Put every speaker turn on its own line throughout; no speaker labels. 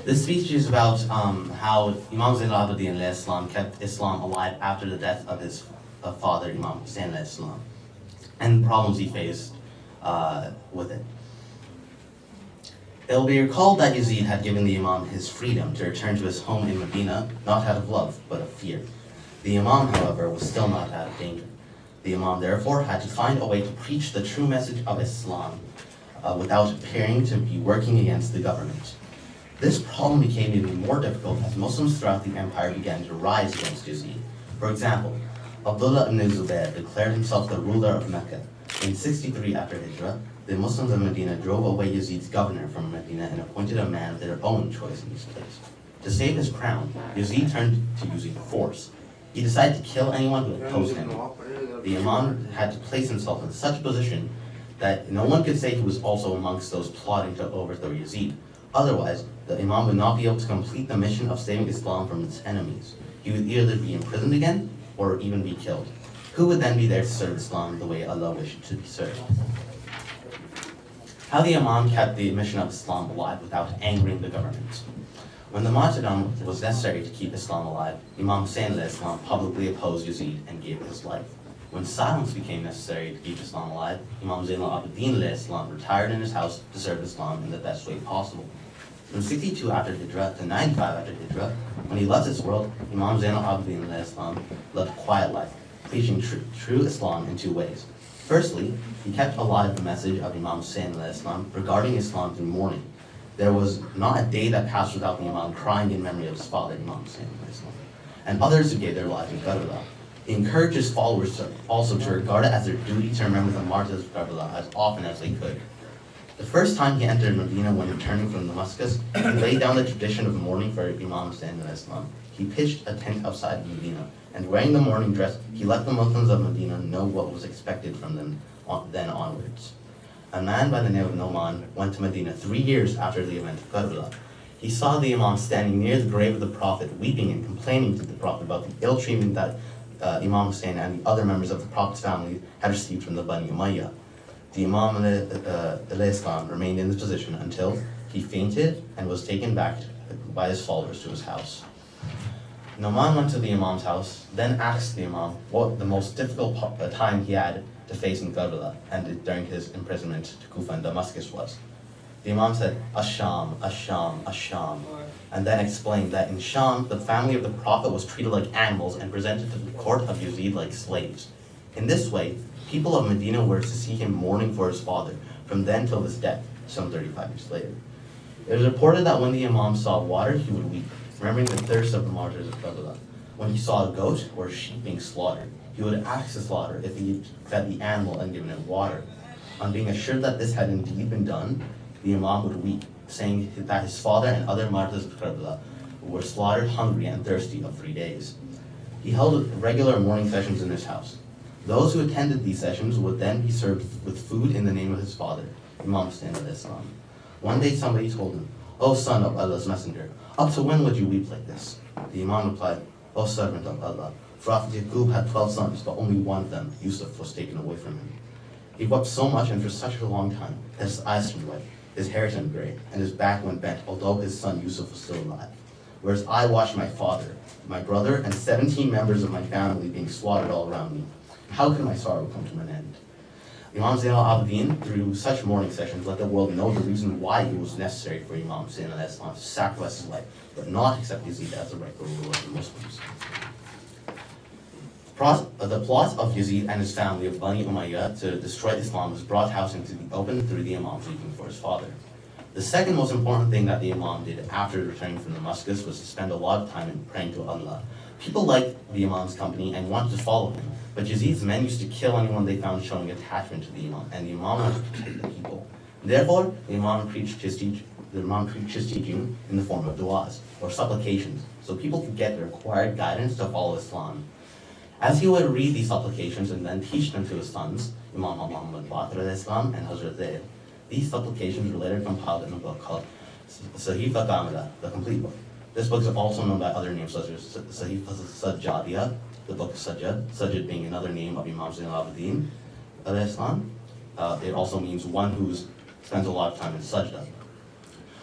This speech is about how Imam Zain al-Abidin kept Islam alive after the death of his father, Imam Hussain, and problems he faced with it. It will be recalled that Yazid had given the Imam his freedom to return to his home in Medina, not out of love, but of fear. The Imam, however, was still not out of danger. The Imam, therefore, had to find a way to preach the true message of Islam without appearing to be working against the government. This problem became even more difficult as Muslims throughout the empire began to rise against Yazid. For example, Abdullah ibn Zubayr declared himself the ruler of Mecca. In 63 after Hijrah, the Muslims of Medina drove away Yazid's governor from Medina and appointed a man of their own choice in his place. To save his crown, Yazid turned to using force. He decided to kill anyone who opposed him. The Imam had to place himself in such a position that no one could say he was also amongst those plotting to overthrow Yazid. Otherwise, the Imam would not be able to complete the mission of saving Islam from its enemies. He would either be imprisoned again or even be killed. Who would then be there to serve Islam the way Allah wished to be served? How the Imam kept the mission of Islam alive without angering the government. When the martyrdom was necessary to keep Islam alive, Imam Hussain publicly opposed Yazid and gave his life. When silence became necessary to keep Islam alive, Imam Zain al-Abidin retired in his house to serve Islam in the best way possible. From 62 after Hijrah to 95 after Hijrah, when he left this world, Imam Zain al-Abidin led a quiet life, preaching true Islam in two ways. Firstly, he kept alive the message of Imam Hussain regarding Islam through mourning. There was not a day that passed without the Imam crying in memory of his father, Imam Hussain, and others who gave their lives in Karbala. He encouraged his followers also to regard it as their duty to remember the martyrs of Karbala as often as they could. The first time he entered Medina when returning from Damascus, he laid down the tradition of mourning for Imam Hussain. He pitched a tent outside Medina, and wearing the mourning dress, he let the Muslims of Medina know what was expected from them then onwards. A man by the name of Noman went to Medina 3 years after the event of Karbala. He saw the Imam standing near the grave of the Prophet, weeping and complaining to the Prophet about the ill treatment that Imam Hussain and the other members of the Prophet's family had received from the Bani Umayyah. The Imam remained in this position until he fainted and was taken back by his followers to his house. Noman went to the Imam's house, then asked the Imam what the most difficult time he had to face in Karbala and during his imprisonment to Kufa and Damascus was. The Imam said, Asham, Asham, Asham, and then explained that in Sham, the family of the Prophet was treated like animals and presented to the court of Yazid like slaves. In this way, people of Medina were to see him mourning for his father from then till his death, some 35 years later. It is reported that when the Imam saw water, he would weep, remembering the thirst of the martyrs of Karbala. When he saw a goat or a sheep being slaughtered, he would ask the slaughterer if he fed the animal and given it water. On being assured that this had indeed been done, the Imam would weep, saying that his father and other martyrs of Karbala were slaughtered hungry and thirsty of 3 days. He held regular mourning sessions in his house. Those who attended these sessions would then be served with food in the name of his father, Imam Hussain al-Islam. One day somebody told him, "O son of Allah's messenger, up to when would you weep like this?" The Imam replied, "O servant of Allah, Prophet Yaqub had 12 sons, but only one of them, Yusuf, was taken away from him. He wept so much and for such a long time that his eyes turned white, his hair turned gray, and his back went bent, although his son Yusuf was still alive. Whereas I watched my father, my brother, and 17 members of my family being slaughtered all around me. How could my sorrow come to an end?" Imam Zain al-Abidin, through such mourning sessions, let the world know the reason why it was necessary for Imam Hussain to sacrifice his life, but not accept Yazid as the rightful ruler of the Muslims. The plot of Yazid and his family of Bani Umayyah to destroy Islam was brought out into the open through the Imam weeping for his father. The second most important thing that the Imam did after returning from Damascus was to spend a lot of time in praying to Allah. People liked the Imam's company and wanted to follow him, but Yazid's men used to kill anyone they found showing attachment to the Imam, and the Imam wanted to protect the people. Therefore, the Imam preached his teaching in the form of du'as, or supplications, so people could get the required guidance to follow Islam. As he would read these supplications and then teach them to his sons, Imam Muhammad Buturab and Hazrat Zaidi, these supplications were later compiled in a book called Qamber, the complete book. This book is also known by other names such as Sajjadiyah, the book of Sajjad being another name of Imam Zain al-Abidin. It also means one who spends a lot of time in sajda.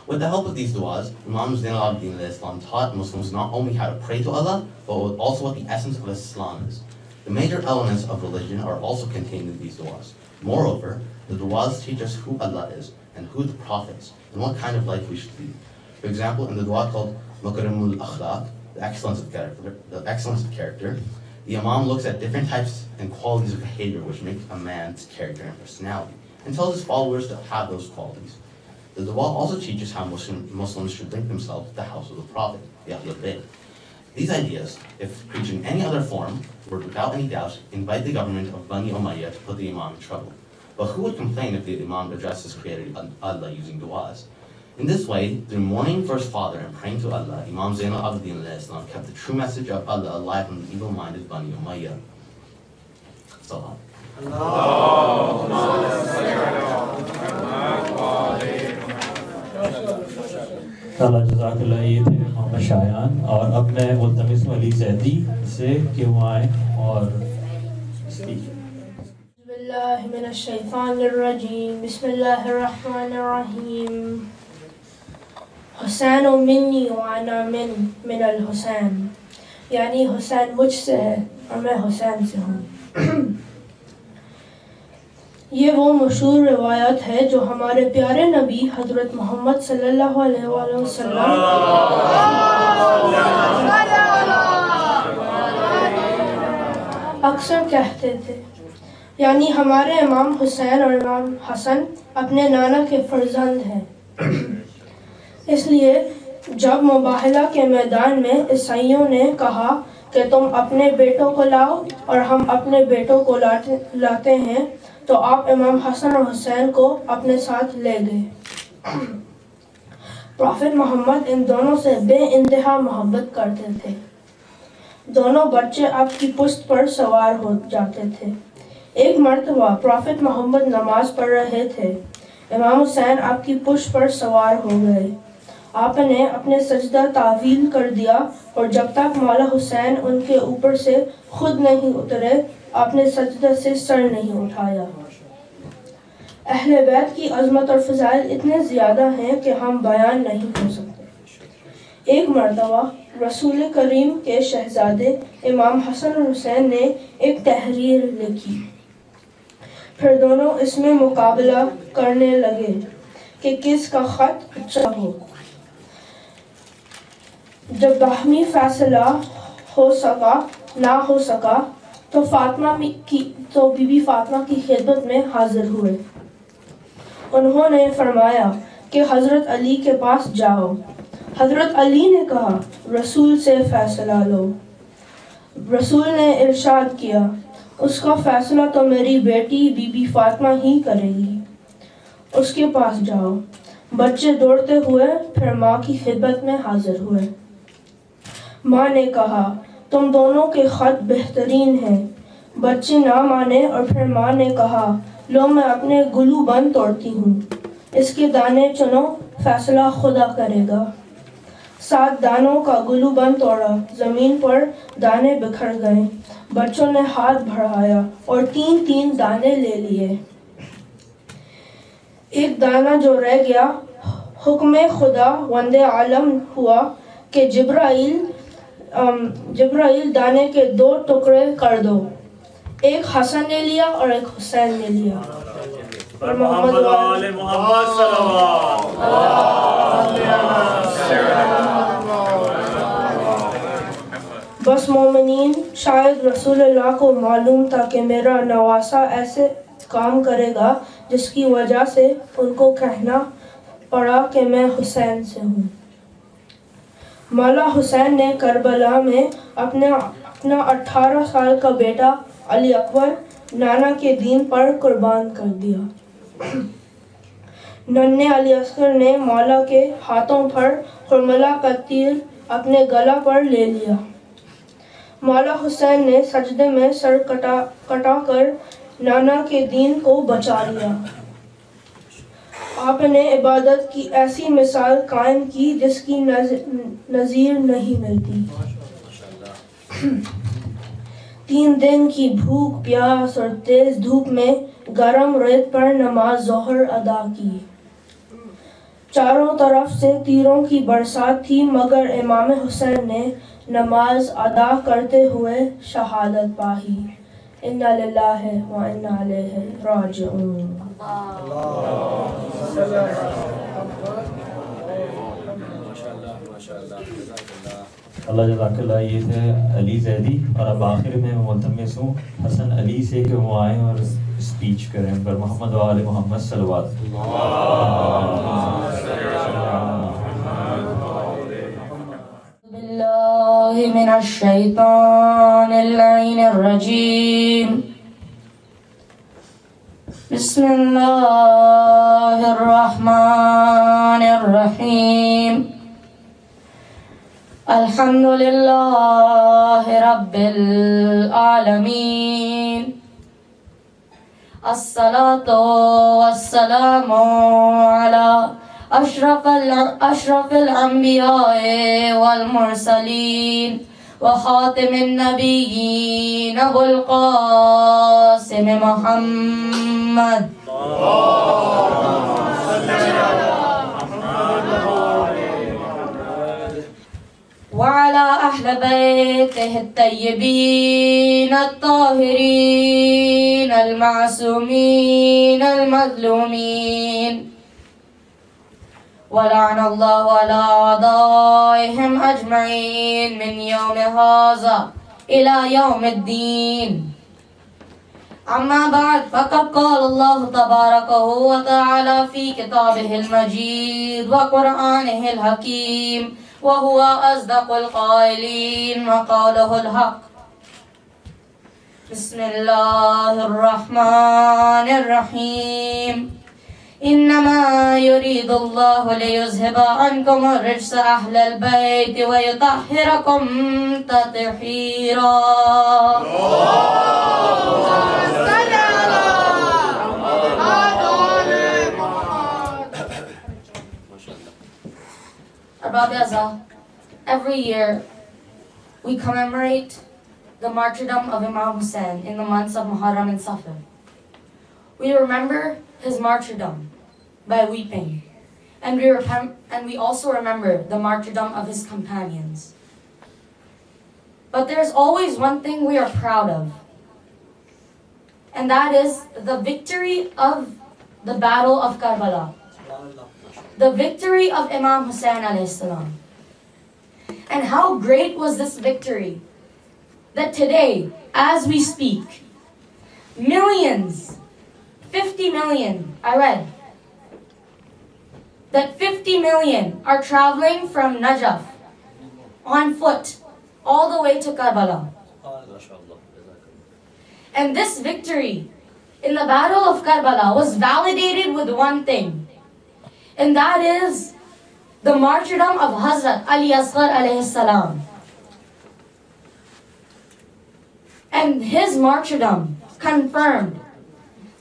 With the help of these du'as, Imam Zain al-Abidin al-Islam taught Muslims not only how to pray to Allah, but also what the essence of Islam is. The major elements of religion are also contained in these du'as. Moreover, the du'as teach us who Allah is, and who the Prophet is, and what kind of life we should lead. For example, in the du'a called Mukrimul Akhlaq, the excellence of character, the Imam looks at different types and qualities of behavior which make a man's character and personality, and tells his followers to have those qualities. The du'a also teaches how Muslims should link themselves to the house of the Prophet, the Ahlul Bayt. These ideas, if preached in any other form, would without any doubt invite the government of Bani Umayyah to put the Imam in trouble. But who would complain if the Imam addressed his creator Allah using du'as? In this way, through mourning for his father and praying to Allah, Imam Zain al-Abidin al-Islam kept the true message of Allah alive from the evil-minded Bani Umayyah. Salam.
اللہ جزاک اللہ. یہ تھے محمد شایان. اور اب میں ملتمس ہوں علی زیدی سے کہ وہ آئیں اور اسپیچ.
بسم اللہ من الشیطان الرجیم. بسم اللہ الرحمن الرحیم. حسین منی وانا من الحسین، یعنی حسین مجھ سے ہے اور میں حسین سے ہوں. یہ وہ مشہور روایت ہے جو ہمارے پیارے نبی حضرت محمد صلی اللہ علیہ وآلہ وسلم اکثر کہتے تھے. یعنی ہمارے امام حسین اور امام حسن اپنے نانا کے فرزند ہیں. اس لیے جب مباہلہ کے میدان میں عیسائیوں نے کہا کہ تم اپنے بیٹوں کو لاؤ اور ہم اپنے بیٹوں کو لاتے ہیں، تو آپ امام حسن اور حسین کو اپنے ساتھ لے گئے. پروفٹ محمد ان دونوں سے بے انتہا محبت کرتے تھے. دونوں بچے آپ کی پشت پر سوار ہو جاتے تھے. ایک مرتبہ پروفٹ محمد نماز پڑھ رہے تھے. امام حسین آپ کی پشت پر سوار ہو گئے. آپ نے اپنے سجدہ تعویل کر دیا اور جب تک مولا حسین ان کے اوپر سے خود نہیں اترے آپ نے سجدہ سے سر نہیں اٹھایا. اہل بیت کی عظمت اور فضائل اتنے زیادہ ہیں کہ ہم بیان نہیں کر سکتے. ایک مرتبہ رسول کریم کے شہزادے امام حسن اور حسین نے ایک تحریر لکھی. پھر دونوں اس میں مقابلہ کرنے لگے کہ کس کا خط اچھا ہو. جب باہمی فیصلہ نہ ہو سکا تو بی بی فاطمہ کی خدمت میں حاضر ہوئے. انہوں نے فرمایا کہ حضرت علی کے پاس جاؤ. حضرت علی نے کہا رسول سے فیصلہ لو. رسول نے ارشاد کیا اس کا فیصلہ تو میری بیٹی بی بی فاطمہ ہی کرے گی. اس کے پاس جاؤ. بچے دوڑتے ہوئے پھر ماں کی خدمت میں حاضر ہوئے. ماں نے کہا تم دونوں کے خط بہترین ہیں. بچے نہ مانے اور پھر ماں نے کہا لو میں اپنے گلو بند توڑتی ہوں. اس کے دانے چنو، فیصلہ خدا کرے گا. 7 دانوں کا گلو بند توڑا. زمین پر دانے بکھر گئے. بچوں نے ہاتھ بڑھایا اور 3 دانے لے لیے. ایک دانہ جو رہ گیا، حکم خدا وند عالم ہوا کہ جبرائیل دانے کے 2 ٹکڑے کر دو. ایک حسن نے لیا اور ایک حسین نے لیا. اور محمد بس مومنین، شاید رسول اللہ کو معلوم تھا کہ میرا نواسا ایسے کام کرے گا جس کی وجہ سے ان کو کہنا پڑا کہ میں حسین سے ہوں. مولا حسین نے کربلا میں اپنا 18 سال کا بیٹا علی اکبر نانا کے دین پر قربان کر دیا. ننھے علی اصغر نے مولا کے ہاتھوں پر حرملہ کا تیر اپنے گلا پر لے لیا. مولا حسین نے سجدے میں سر کٹا کر نانا کے دین کو بچا لیا. آپ نے عبادت کی ایسی مثال قائم کی جس کی نظیر نہیں ملتی. 3 دن کی بھوک پیاس اور تیز دھوپ میں گرم ریت پر نماز ظہر ادا کی. चारों तरफ से तीरों की बरसात थी, मगर इमाम हुसैन ने नमाज अदा करते हुए शहादत पाही। इन्ना लिल्लाहि व इन्ना इलैहि राजिऊन।
अल्लाह जज़ाकल्लाह। ये थे अली ज़ैदी। और अब आखिर में मैं मुल्तमिस हूँ हसन अली से कि वो आएँ और स्पीच करें उन पर। मोहम्मद व आले मोहम्मद सल्लल्लाहु अलैहि
वसल्लम। बिस्मिल्लाहिर्रहमानिर्रहीम। अल्हम्दुलिल्लाहि रब्बिल आलमीन। अस्सलातु वस्सलामु अला अशरफिल अंबियाए वल मुरसलीन व खातिमिन नबिय्यीन अबुल कासिम मुहम्मद وعلى أهل بيته الطيبين الطاهرين المعصومين المظلومين، ولعن الله على أعدائهم أجمعين من يوم هذا إلى يوم الدين. أما بعد، فقد قال الله تبارك وتعالى في كتابه المجيد وقرآنه الحكيم وهو أصدق القائلين وقوله الحق. بسم الله الرحمن الرحيم. إنما يريد الله ليذهب عنكم الرجس أهل البيت ويطهركم تطهيرا. Rabata, every year we commemorate the martyrdom of Imam Hussain in the months of Muharram and Safar. We remember his martyrdom by weeping, and we also remember the martyrdom of his companions. But there's always one thing we are proud of, and that is the victory of the Battle of Karbala. The victory of Imam Hussain alayhi salam. And how great was this victory that today, as we speak, millions, 50 million, I read, that 50 million are traveling from Najaf on foot all the way to Karbala. And this victory in the Battle of Karbala was validated with one thing, and that is the martyrdom of Hazrat Ali Asghar alayhi salam. And his martyrdom confirmed,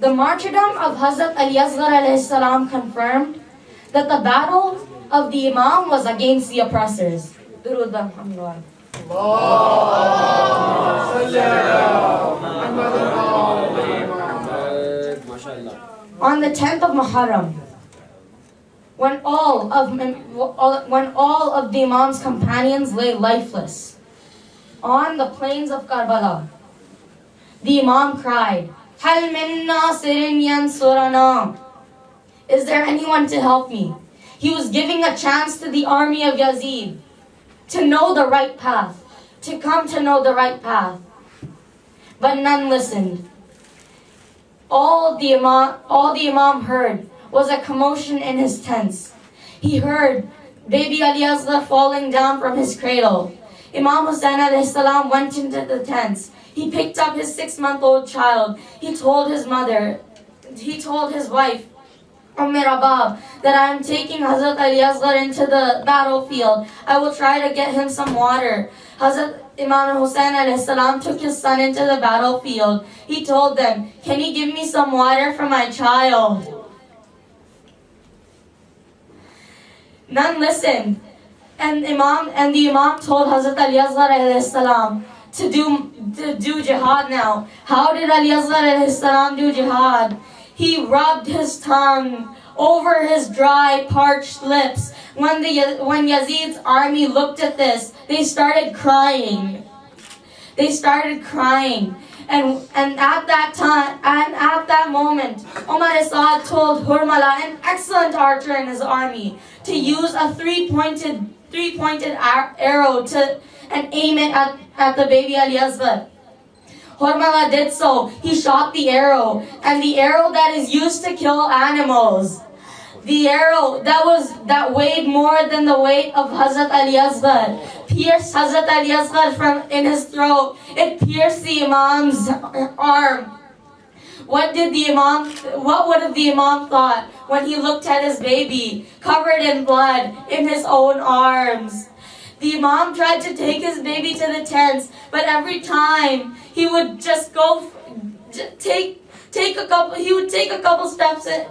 the martyrdom of Hazrat Ali Asghar alayhi salam confirmed that the battle of the Imam was against the oppressors. Durud alhamdulillah. On the 10th of Muharram, when all of the Imam's companions lay lifeless on the plains of Karbala, the Imam cried, "Hal min nasirin yansurana?" Is there anyone to help me? He was giving a chance to the army of Yazid to know the right path, to come to know the right path. But none listened. All the Imam heard was a commotion in his tents. He heard baby Ali Asghar falling down from his cradle. Imam Hussain alayhi salam went into the tents. He picked up his 6-month-old child. He told his wife, Rabata, that I am taking Hazrat Ali Asghar into the battlefield. I will try to get him some water. Hazrat Imam Hussain alayhi salam took his son into the battlefield. He told them, "Can you give me some water for my child?" None listened. And the Imam told Hazrat Ali Asghar alayhi salam to do jihad now. How did Ali Asghar alayhi salam do jihad? he rubbed his tongue over his dry, parched lips. When Yazid's army looked at this, they started crying. They started crying. And at that moment, Umar Asad told Hurmala, an excellent archer in his army, to use a three-pointed arrow and aim it at the baby Ali-Asghar. Hurmala did so. He shot the arrow, and the arrow that is used to kill animals, the arrow that weighed more than the weight of Hazrat Ali-Asghar, pierced Hazrat Ali-Asghar in his throat. It pierced the Imam's arm. What would have the Imam thought when he looked at his baby covered in blood in his own arms? The Imam tried to take his baby to the tents, but every time he would just take a couple steps in.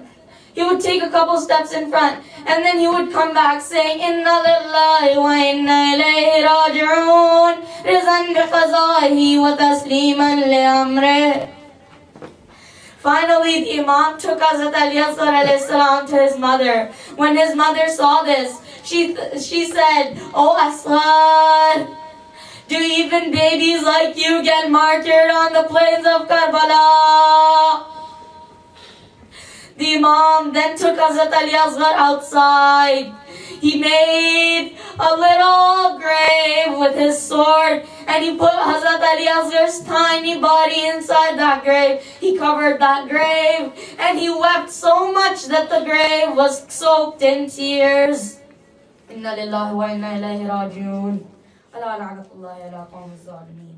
He would take a couple steps in front, and then he would come back saying, Inna lillahi wa inna ilayhi raji'un, rizan bi qazahi wa tasliman li amrih. Finally, the Imam took Hazrat Ali-Asghar alayhi salam to his mother. When his mother saw this, she said, "Oh Asghar, do even babies like you get martyred on the plains of Karbala?" The Imam then took Hazrat Ali-Asghar outside. He made a little grave with his sword, and he put Hazrat Ali-Asghar's tiny body inside that grave. He covered that grave, and he wept so much that the grave was soaked in tears. Inna lillahi wa inna ilayhi raji'un. Ala la'natullahi ala qawmi zalimin.